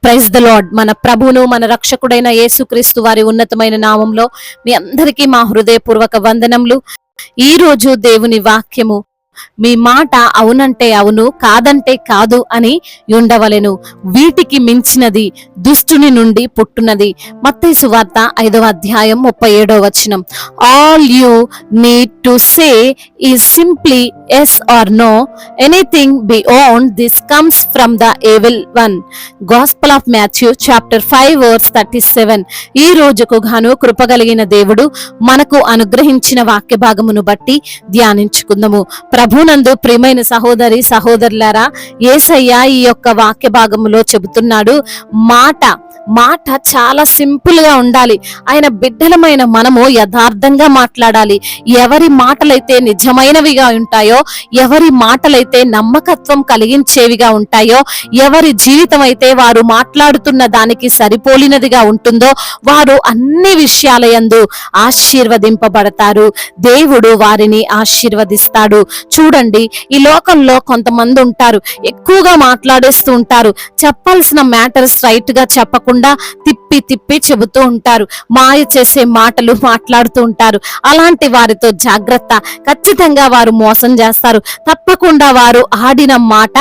Praise the lord. మన ప్రభువును మన రక్షకుడైన యేసుక్రీస్తు వారి ఉన్నతమైన నామంలో మీ అందరికీ మా హృదయపూర్వక వందనములు. ఈ రోజు దేవుని వాక్యము, మీ మాట అవునంటే అవును, కాదంటే కాదు అని ఉండవలెను, వీటికి మించినది దుష్టుని నుండి పుట్టునది. మత్తయి సువార్త 5వ అధ్యాయం 37వ వచనం. All you need to say is simply yes or no. Anything beyond this comes from the evil one. Gospel of Matthew chapter 5 verse 37. ఈ రోజుకు గాను కృపగలిగిన దేవుడు మనకు అనుగ్రహించిన వాక్య భాగమును బట్టి ధ్యానించుకుందాము. ప్రభునందు ప్రియమైన సహోదరి సహోదరులారా, యేసయ్య ఈ యొక్క వాక్య భాగములో చెబుతున్నాడు, మాట చాలా సింపుల్ గా ఉండాలి. ఆయన బిడ్డలమైన మనము యథార్థంగా మాట్లాడాలి. ఎవరి మాటలైతే నిజమైనవిగా ఉంటాయో, ఎవరి మాటలైతే నమ్మకత్వం కలిగించేవిగా ఉంటాయో, ఎవరి జీవితం అయితే వారు మాట్లాడుతున్న దానికి సరిపోలినదిగా ఉంటుందో, వారు అన్ని విషయాలయందు ఆశీర్వదింపబడతారు. దేవుడు వారిని ఆశీర్వదిస్తాడు. చూడండి, ఈ లోకంలో కొంతమంది ఉంటారు, ఎక్కువగా మాట్లాడేస్తూ ఉంటారు. చెప్పాల్సిన మ్యాటర్ స్ట్రైట్ గా చెప్పకుండా తిప్పి తిప్పి చెబుతూ ఉంటారు. మాయ చేసే మాటలు మాట్లాడుతూ ఉంటారు. అలాంటి వారితో జాగ్రత్త. ఖచ్చితంగా వారు మోసం చేస్తారు. తప్పకుండా వారు ఆడిన మాట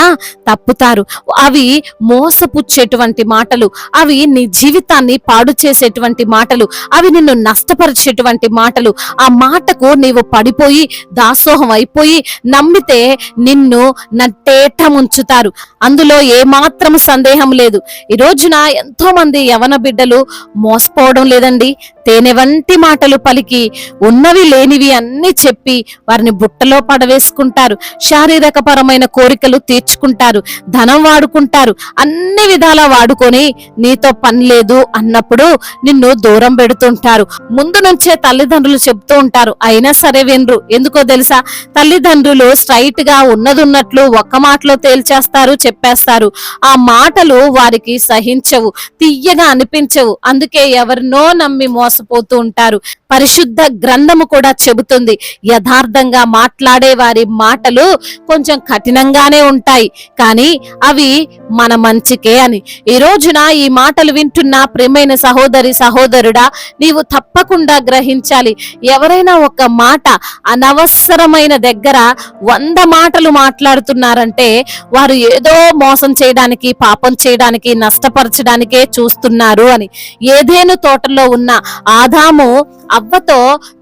తప్పుతారు. అవి మోసపుచ్చేటువంటి మాటలు, అవి నీ జీవితాన్ని పాడు చేసేటువంటి మాటలు, అవి నిన్ను నష్టపరిచేటువంటి మాటలు. ఆ మాటకు నీవు పడిపోయి దాసోహం అయిపోయి నమ్మితే నిన్ను నట్టేట ముంచుతారు. అందులో ఏమాత్రం సందేహం లేదు. ఈ రోజున ఎంతో మంది యవన బిడ్డలు మోసపోవడం లేదండి. తేనె వంటి మాటలు పలికి ఉన్నవి లేనివి అన్ని చెప్పి వారిని బుట్టలో పడవేసుకుంటారు. శారీరకపరమైన కోరికలు తీర్చుకుంటారు, ధనం వాడుకుంటారు, అన్ని విధాలా వాడుకొని నీతో పని లేదు అన్నప్పుడు నిన్ను దూరం పెడుతుంటారు. ముందు నుంచే తల్లిదండ్రులు చెప్తూ ఉంటారు, అయినా సరే వినరు. ఎందుకో తెలుసా? తల్లిదండ్రులు స్ట్రైట్ గా ఉన్నదున్నట్లు ఒక్క మాటలో తేల్చేస్తారు, చెప్పేస్తారు. ఆ మాటలు వారికి సహించవు, తీయగా అనిపించవు. అందుకే ఎవరినో నమ్మి మోసపోతూ ఉంటారు. పరిశుద్ధ గ్రంథము కూడా చెబుతుంది, యథార్థంగా మాట్లాడే వారి మాటలు కొంచెం కఠినంగానే ఉంటాయి, కానీ అవి మన మంచికే అని. ఈ రోజున ఈ మాటలు వింటున్న ప్రియమైన సహోదరి సహోదరుడా, నీవు తప్పకుండా గ్రహించాలి. ఎవరైనా ఒక మాట అనవసరమైన దగ్గర 100 మాటలు మాట్లాడుతున్నారంటే వారు ఏదో మోసం చేయడానికి, పాపం చేయడానికి, నష్టపరచడానికే చూస్తున్నారు అని. ఏదేను తోటలో ఉన్న ఆదాము అవ్వతో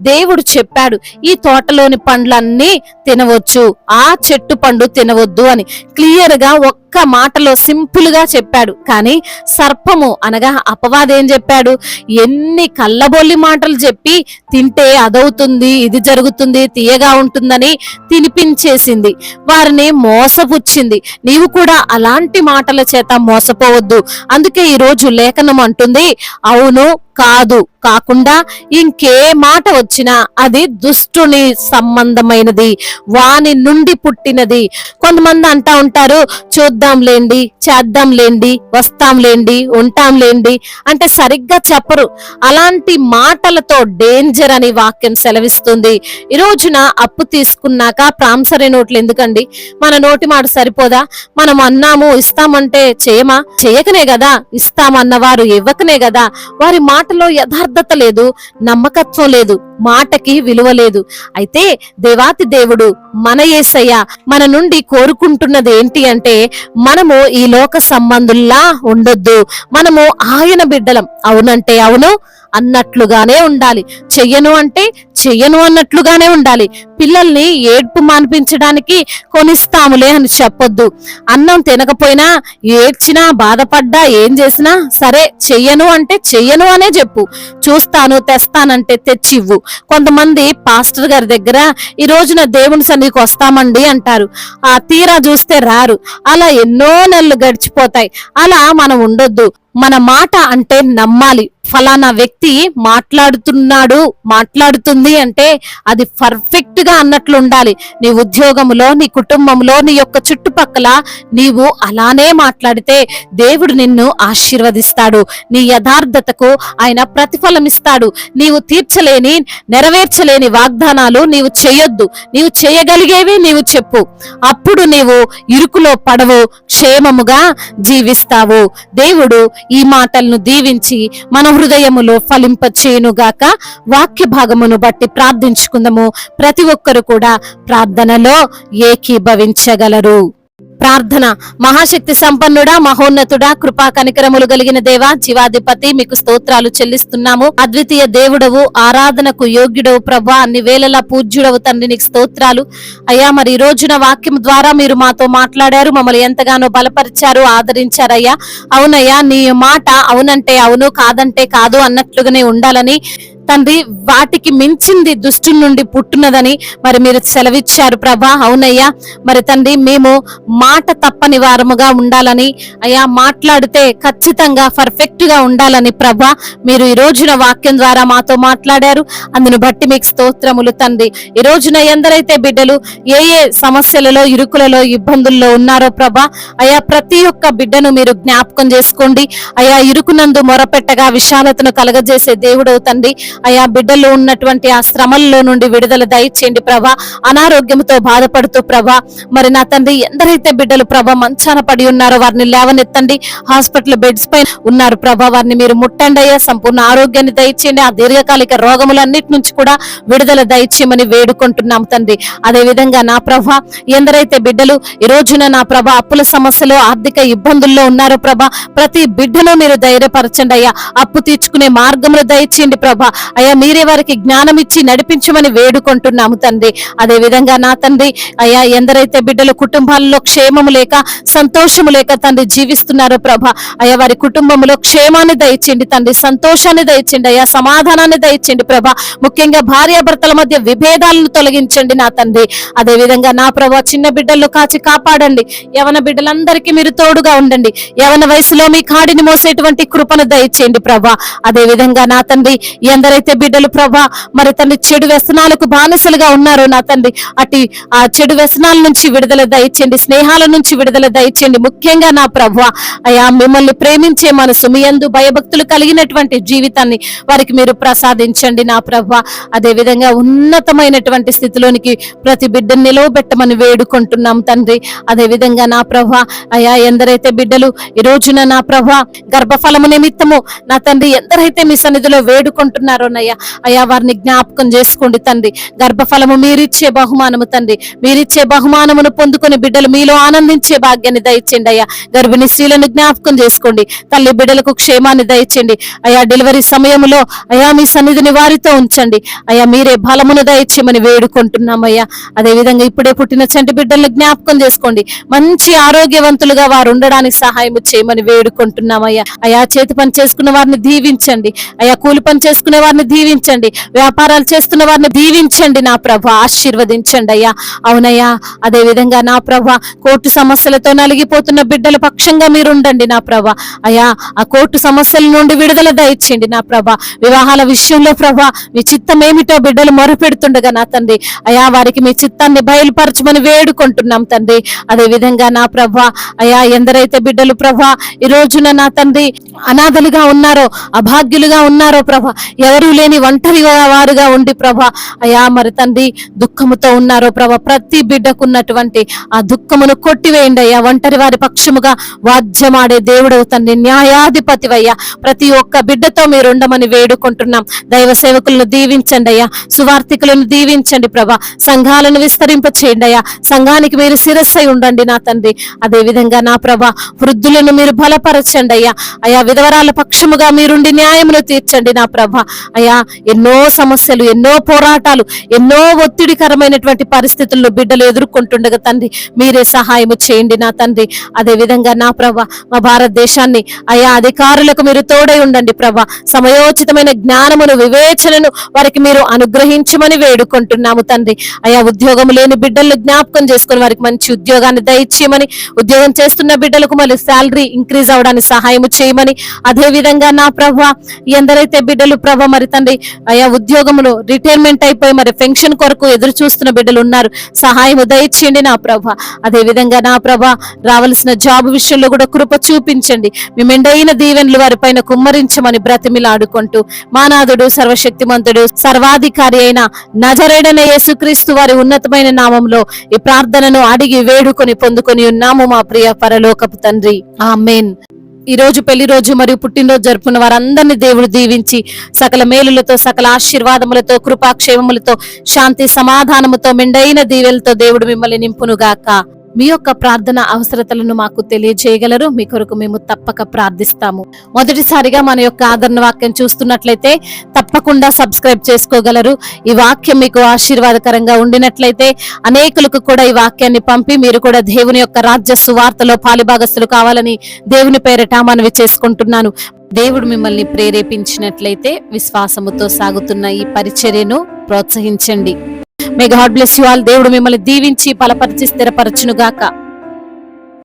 దేవుడు చెప్పాడు, ఈ తోటలోని పండ్లన్నీ తినవచ్చు, ఆ చెట్టు పండు తినవద్దు అని క్లియర్ గా ఒక్క మాటలో సింపుల్ గా చెప్పాడు. కానీ సర్పము అనగా అపవాదేం చెప్పాడు? ఎన్ని కళ్ళబొల్లి మాటలు చెప్పి తింటే అదవుతుంది, ఇది జరుగుతుంది, తీయగా ఉంటుందని తినిపించేసింది, వారిని మోసపుచ్చింది. నీవు కూడా అలాంటి మాటల చేత మోసపోవద్దు. అందుకే ఈ రోజు లేఖనం అంటుంది, అవును కాదు కాకుండా ఇంకే మాట వచ్చినా అది దుష్టుని సంబంధమైనది, వాని నుండి పుట్టినది. కొంతమంది అంటా ఉంటారు, చూద్దాంలేండి, చేద్దాంలేండి, వస్తాంలేండి, ఉంటాంలేండి అంటే సరిగ్గా చెప్పరు. అలాంటి మాటలతో డేంజర్ అని వాక్యం సెలవిస్తుంది. ఈ రోజున అప్పు తీసుకున్నాక ప్రాంసరీ నోట్లు ఎందుకండి? మన నోటి మాట సరిపోదా? మనం అన్నాము ఇస్తామంటే చేయమా? చేయకనే కదా ఇస్తామన్నవారు ఇవ్వకనే కదా. వారి మాటలో యథార్థత లేదు, నమ్మకత్వం లేదు, మాటకి విలువ లేదు. అయితే దేవాతి దేవుడు మన యేసయ్య మన నుండి కోరుకుంటున్నది ఏంటి అంటే, మనము ఈ లోక సంబంధుల్లా ఉండొద్దు. మనము ఆయన బిడ్డలం. అవునంటే అవును అన్నట్లుగానే ఉండాలి, చెయ్యను అంటే చెయ్యను అన్నట్లుగానే ఉండాలి. పిల్లల్ని ఏడ్పు మాన్పించడానికి కొనిస్తాములే అని చెప్పొద్దు. అన్నం తినకపోయినా, ఏడ్చినా, బాధపడ్డా, ఏం చేసినా సరే చెయ్యను అంటే చెయ్యను అనే చెప్పు. చూస్తాను, తెస్తానంటే తెచ్చివ్వు. కొంతమంది పాస్టర్ గారి దగ్గర ఈ రోజున దేవుని సన్నిధికి వస్తామండి అంటారు, ఆ తీరా చూస్తే రారు. అలా ఎన్నో నెలలు గడిచిపోతాయి. అలా మనం ఉండొద్దు. మన మాట అంటే నమ్మాలి. ఫలానా వ్యక్తి మాట్లాడుతున్నాడు, మాట్లాడుతుంది అంటే అది పర్ఫెక్ట్ గా అన్నట్లు ఉండాలి. నీ ఉద్యోగంలో, నీ కుటుంబంలో, నీ యొక్క చుట్టుపక్కల నీవు అలానే మాట్లాడితే దేవుడు నిన్ను ఆశీర్వదిస్తాడు. నీ యథార్థతకు ఆయన ప్రతిఫలం ఇస్తాడు. నీవు తీర్చలేని, నెరవేర్చలేని వాగ్దానాలు నీవు చేయొద్దు. నీవు చేయగలిగేవి నీవు చెప్పు. అప్పుడు నీవు ఇరుకులో పడవు, క్షేమముగా జీవిస్తావు. దేవుడు ఈ మాటలను దీవించి మన హృదయములో ఫలింపచేయునుగాక. వాక్య భాగమును బట్టి ప్రార్థించుకుందాము. ప్రతి ఒక్కరు కూడా ప్రార్థనలో ఏకీభవించగలరు. ప్రార్థన. మహాశక్తి సంపన్నుడా, మహోన్నతుడా, కృపా కనికరములు కలిగిన దేవా, జీవాధిపతి, మీకు స్తోత్రాలు చెల్లిస్తున్నాము. అద్వితీయ దేవుడవు, ఆరాధనకు యోగ్యుడవు ప్రభా, అన్ని వేళలా పూజ్యుడవు తండ్రి, నీకు స్తోత్రాలు అయ్యా. మరి ఈ రోజున వాక్యం ద్వారా మీరు మాతో మాట్లాడారు, మమ్మల్ని ఎంతగానో బలపరిచారు, ఆదరించారయ్యా. అవునయ్యా, నీ మాట అవునంటే అవును, కాదంటే కాదు అన్నట్లుగానే ఉండాలని తండ్రి, వాటికి మించింది దుష్టుని నుండి పుట్టున్నదని మరి మీరు సెలవిచ్చారు ప్రభా. అవునయ్యా, మరి తండ్రి మేము మాట తప్పని వారముగా ఉండాలని అయ్యా, మాట్లాడితే ఖచ్చితంగా పర్ఫెక్ట్ గా ఉండాలని ప్రభా మీరు ఈ రోజున వాక్యం ద్వారా మాతో మాట్లాడారు. అందును బట్టి మీకు స్తోత్రములు తండ్రి. ఈ రోజున ఎందరైతే బిడ్డలు ఏ ఏ సమస్యలలో, ఇరుకులలో, ఇబ్బందుల్లో ఉన్నారో ప్రభా అయ్యా, ప్రతి ఒక్క బిడ్డను మీరు జ్ఞాపకం చేసుకోండి అయ్యా. ఇరుకునందు మొరపెట్టగా విశాలతను కలగజేసే దేవుడవు తండ్రి అయా. బిడ్డలు ఉన్నటువంటి ఆ శ్రమల్లో నుండి విడుదల దయచేయండి ప్రభా. అనారోగ్యంతో బాధపడుతూ ప్రభా మరి నా తండ్రి ఎందరైతే బిడ్డలు ప్రభా మంచాన పడి ఉన్నారో వారిని లేవనెత్తండి. హాస్పిటల్ బెడ్స్ పైన ఉన్నారు ప్రభా, వారిని మీరు ముట్టండి అయ్యా. సంపూర్ణ ఆరోగ్యాన్ని దయచేయండి. ఆ దీర్ఘకాలిక రోగములన్నిటి నుంచి కూడా విడుదల దయచేయమని వేడుకుంటున్నాం తండ్రి. అదే విధంగా నా ప్రభా ఎందరైతే బిడ్డలు ఈ రోజున నా ప్రభా అప్పుల సమస్యలు, ఆర్థిక ఇబ్బందుల్లో ఉన్నారో ప్రభా ప్రతి బిడ్డను మీరు ధైర్యపరచండి అయ్యా. అప్పు తీర్చుకునే మార్గములు దయచేయండి ప్రభా అయ్యా. మీరే వారికి జ్ఞానం ఇచ్చి నడిపించమని వేడుకుంటున్నాము తండ్రి. అదే విధంగా నా తండ్రి అయ్యా, ఎందరైతే బిడ్డలు కుటుంబాల్లో క్షేమము లేక, సంతోషము లేక తండ్రి జీవిస్తున్నారో ప్రభా అయ్యా, వారి కుటుంబంలో క్షేమాన్ని దయచేయండి తండ్రి, సంతోషాన్ని దయచేయండి అయ్యా, సమాధానాన్ని దయచేయండి ప్రభా. ముఖ్యంగా భార్యాభర్తల మధ్య విభేదాలను తొలగించండి నా తండ్రి. అదే విధంగా నా ప్రభా చిన్న బిడ్డల్లో కాచి కాపాడండి. యవన బిడ్డలందరికీ మీరు తోడుగా ఉండండి. యవన వయసులో మీ కాడిని మోసేటువంటి కృపను దయచేయండి ప్రభా. అదే విధంగా నా తండ్రి ఎందరైతే బిడ్డలు ప్రభా మరి తండ్రి చెడు వ్యసనాలకు బానిసలుగా ఉన్నారో నా తండ్రి అటు ఆ చెడు వ్యసనాల నుంచి విడుదల దయచేయండి, స్నేహాల నుంచి విడుదల దయచేయండి. ముఖ్యంగా నా ప్రభా అయ్యా, మిమ్మల్ని ప్రేమించే మనసు, మీ యందు భయభక్తులు కలిగినటువంటి జీవితాన్ని వారికి మీరు ప్రసాదించండి నా ప్రభా. అదే విధంగా ఉన్నతమైనటువంటి స్థితిలోనికి ప్రతి బిడ్డను నిలవబెట్టమని వేడుకుంటున్నాం తండ్రి. అదే విధంగా నా ప్రభా అయ్యా, ఎందరైతే బిడ్డలు ఈ రోజున నా ప్రభా గర్భఫలము నిమిత్తము నా తండ్రి ఎందరైతే మీ సన్నిధిలో వేడుకుంటున్నారో నయ్యా అయ్యా, వారిని జ్ఞాపకం చేసుకోండి తండ్రి. గర్భఫలము మీరిచ్చే బహుమానము తండ్రి, మీరిచ్చే బహుమానమును పొందుకొని బిడ్డలు మీలో ఆనందించే భాగ్యాన్ని దయచేయండి అయ్యా. గర్భిణీ స్త్రీలను జ్ఞాపకం చేసుకోండి తల్లి, బిడ్డలకు క్షేమాన్ని దయచేయండి అయ్యా. డెలివరీ సమయంలో అయ్యా మీ సన్నిధిని వారితో ఉంచండి అయ్యా. మీరే బలమును దయచేయమని వేడుకుంటున్నామయ్యా. అదే విధంగా ఇప్పుడే పుట్టిన చంటి బిడ్డలను జ్ఞాపకం చేసుకోండి, మంచి ఆరోగ్యవంతులుగా వారు ఉండడానికి సహాయం చేయమని వేడుకుంటున్నామయ్యా. అయ్యా, చేతి పని చేసుకున్న వారిని దీవించండి అయ్యా, కూలి పని చేసుకునే వారిని దీవించండి, వ్యాపారాలు చేస్తున్న వారిని దీవించండి నా ప్రభా, ఆశీర్వదించండి అయ్యా. అవునయ్యా, అదే విధంగా నా ప్రభా కోర్టు సమస్యలతో నలిగిపోతున్న బిడ్డల పక్షంగా మీరు ఉండండి నా ప్రభా అయ్యా. ఆ కోర్టు సమస్యల నుండి విడుదల దయచేయండి నా ప్రభా. వివాహాల విషయంలో ప్రభా మీ చిత్తం ఏమిటో బిడ్డలు మొరపెడుతుండగా నా తండ్రి అయ్యా, వారికి మీ చిత్తాన్ని బయలుపరచమని వేడుకుంటున్నాం తండ్రి. అదే విధంగా నా ప్రభా అయ్యా, ఎందరైతే బిడ్డలు ప్రభా ఈ రోజున నా తండ్రి అనాథలుగా ఉన్నారో, అభాగ్యులుగా ఉన్నారో ప్రభా, ఎవరు లేని ఒంటరి వారుగా ఉండి ప్రభా అయ్యా మరి తండ్రి దుఃఖముతో ఉన్నారో ప్రభా, ప్రతి బిడ్డకున్నటువంటి ఆ దుఃఖమును కొట్టివేయండి అయ్యా. ఒంటరి వారి పక్షముగా వాద్యమాడే దేవుడవు తండ్రి, న్యాయాధిపతివయ్యా. ప్రతి ఒక్క బిడ్డతో మీరు ఉండమని వేడుకుంటున్నాం. దైవ సేవకులను దీవించండి అయ్యా, సువార్థికులను దీవించండి ప్రభా, సంఘాలను విస్తరింప చేయండి అయ్యా. సంఘానికి మీరు శిరస్సై ఉండండి నా తండ్రి. అదే విధంగా నా ప్రభా వృద్ధులను మీరు బలపరచండి అయ్యా. అయ్యా, విధవరాల పక్షముగా మీరుండి న్యాయమును తీర్చండి నా ప్రభా అయ్యా. ఎన్నో సమస్యలు, ఎన్నో పోరాటాలు, ఎన్నో ఒత్తిడికరమైనటువంటి పరిస్థితుల్లో బిడ్డలు ఎదుర్కొంటుండగా తండ్రి మీరే సహాయము చేయండి నా తండ్రి. అదే విధంగా నా ప్రభా మా భారతదేశాన్ని అయ్యా అధికారులకు మీరు తోడై ఉండండి ప్రభా. సమయోచితమైన జ్ఞానమును, వివేచనను వారికి మీరు అనుగ్రహించమని వేడుకుంటున్నాము తండ్రి. అయ్యా, ఉద్యోగం లేని బిడ్డలను జ్ఞాపకం చేసుకుని వారికి మంచి ఉద్యోగాన్ని దయచేయమని, ఉద్యోగం చేస్తున్న బిడ్డలకు మళ్ళీ శాలరీ ఇంక్రీజ్ అవడానికి సహాయం చేయమని, అదే విధంగా నా ప్రభా ఎందరైతే బిడ్డలు ప్రభా మరి మరి తండ్రి అయా ఉద్యోగంలో రిటైర్మెంట్ అయిపోయి మరి పెన్షన్ కొరకు ఎదురు చూస్తున్న బిడ్డలు ఉన్నారు, సహాయం దయచేయండి నా ప్రభ. అదే విధంగా నా ప్రభ రావాల్సిన జాబ్ విషయంలో కూడా కృప చూపించండి. మీ మెండైన దీవెనలు వారి పైన కుమ్మరించమని బ్రతిమిలాడుకుంటూ మానాథుడు సర్వశక్తిమంతుడు సర్వాధికారి అయిన నజరేయుడైన యేసుక్రీస్తు వారి ఉన్నతమైన నామంలో ఈ ప్రార్థనను అడిగి వేడుకొని పొందుకొని ఉన్నాము మా ప్రియ పరలోకపు తండ్రి, ఆమేన్. ఈ రోజు పెళ్లి రోజు మరియు పుట్టినరోజు జరుపుకున్న వారందరినీ దేవుడు దీవించి సకల మేలులతో సకల ఆశీర్వాదములతో కృపాక్షేమములతో శాంతి సమాధానముతో మెండైన దీవెలతో దేవుడు మిమ్మల్ని నింపునుగాక. మీ యొక్క ప్రార్థన అవసరతలను మాకు తెలియజేయగలరు. మీ కొరకు మేము తప్పక ప్రార్థిస్తాము. మొదటిసారిగా మన యొక్క ఆదరణ వాక్యం చూస్తున్నట్లయితే తప్పకుండా సబ్స్క్రైబ్ చేసుకోగలరు. ఈ వాక్యం మీకు ఆశీర్వాదకరంగా ఉండినట్లయితే అనేకులకు కూడా ఈ వాక్యాన్ని పంపి మీరు కూడా దేవుని యొక్క రాజ్య సువార్తలో పాలిభాగస్తులు కావాలని దేవుని పేరిట మనవి చేసుకుంటున్నాను. దేవుడు మిమ్మల్ని ప్రేరేపించినట్లయితే విశ్వాసముతో సాగుతున్న ఈ పరిచర్యను ప్రోత్సహించండి. May God bless you all. దేవుడు మిమ్మల్ని దీవించి బలపరిచి స్థిరపరచును గాక.